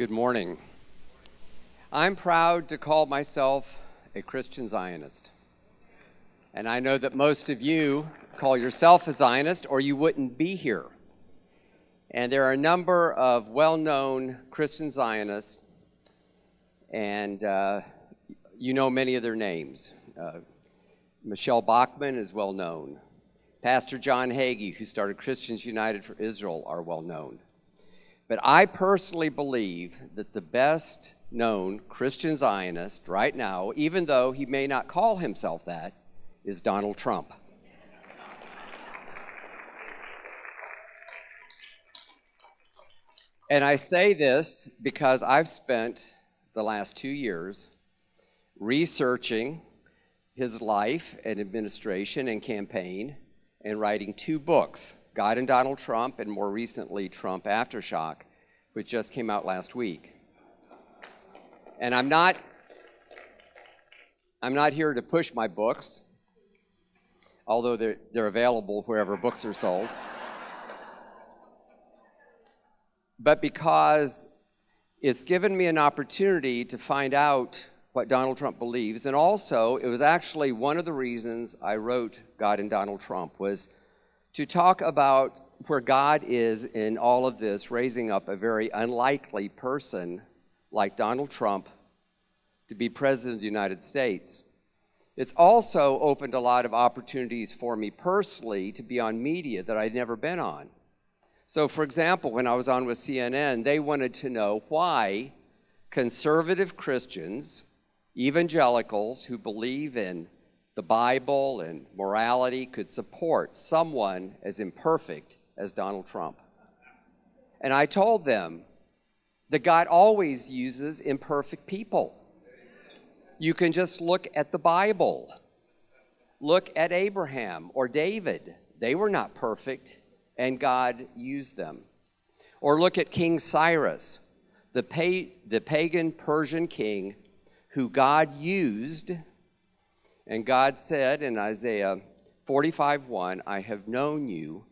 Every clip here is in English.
Good morning. I'm proud to call myself a Christian Zionist. And I know that most of you call yourself a Zionist or you wouldn't be here. And there are a number of well-known Christian Zionists, and you know many of their names. Michelle Bachmann is well known. Pastor John Hagee, who started Christians United for Israel, are well known. But I personally believe that the best known Christian Zionist right now, even though he may not call himself that, is Donald Trump. And I say this because I've spent the last 2 years researching his life and administration and campaign and writing 2 books, God and Donald Trump, and more recently, Trump Aftershock, which just came out last week. And I'm not here to push my books, although they're available wherever books are sold. But because it's given me an opportunity to find out what Donald Trump believes, and also it was actually one of the reasons I wrote God and Donald Trump, was to talk about where God is in all of this, raising up a very unlikely person like Donald Trump to be President of the United States. It's also opened a lot of opportunities for me personally to be on media that I'd never been on. So, for example, when I was on with CNN, they wanted to know why conservative Christians, evangelicals who believe in the Bible and morality, could support someone as imperfect as Donald Trump. And I told them that God always uses imperfect people. You can just look at the Bible. Look at Abraham or David. They were not perfect, and God used them. Or look at King Cyrus, the pagan Persian king who God used, and God said in Isaiah 45:1, I have known you,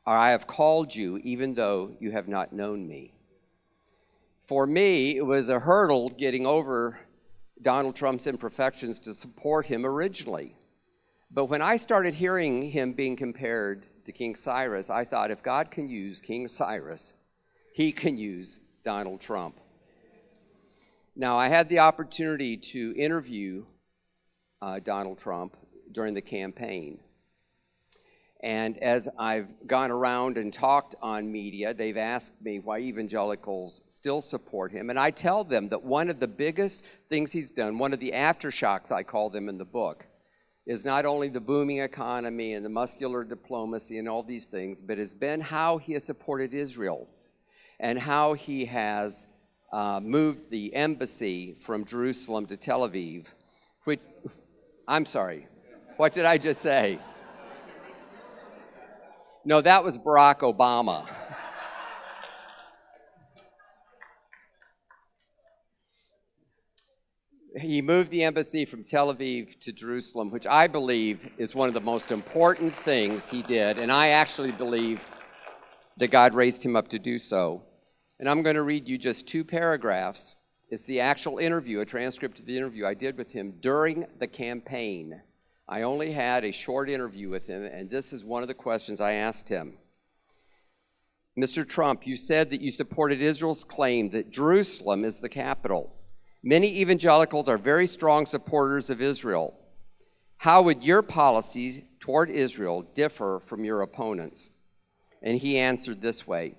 or I have called you even though you have not known me. For me, it was a hurdle getting over Donald Trump's imperfections to support him originally. But when I started hearing him being compared to King Cyrus, I thought if God can use King Cyrus, he can use Donald Trump. Now, I had the opportunity to interview Donald Trump during the campaign. And as I've gone around and talked on media, they've asked me why evangelicals still support him. And I tell them that one of the biggest things he's done, one of the aftershocks, I call them in the book, is not only the booming economy and the muscular diplomacy and all these things, but has been how he has supported Israel and how he has moved the embassy from Jerusalem to Tel Aviv. Which, I'm sorry, what did I just say? No, that was Barack Obama. He moved the embassy from Tel Aviv to Jerusalem, which I believe is one of the most important things he did, and I actually believe that God raised him up to do so. And I'm going to read you just 2 paragraphs. It's the actual interview, a transcript of the interview I did with him during the campaign. I only had a short interview with him, and this is one of the questions I asked him. Mr. Trump, you said that you supported Israel's claim that Jerusalem is the capital. Many evangelicals are very strong supporters of Israel. How would your policies toward Israel differ from your opponents? And he answered this way.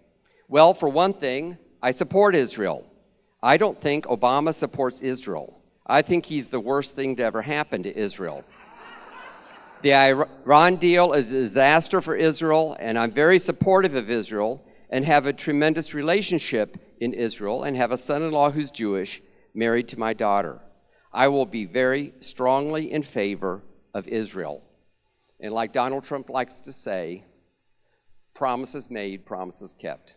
Well, for one thing, I support Israel. I don't think Obama supports Israel. I think he's the worst thing to ever happen to Israel. The Iran deal is a disaster for Israel, and I'm very supportive of Israel and have a tremendous relationship in Israel and have a son-in-law who's Jewish married to my daughter. I will be very strongly in favor of Israel. And like Donald Trump likes to say, promises made, promises kept.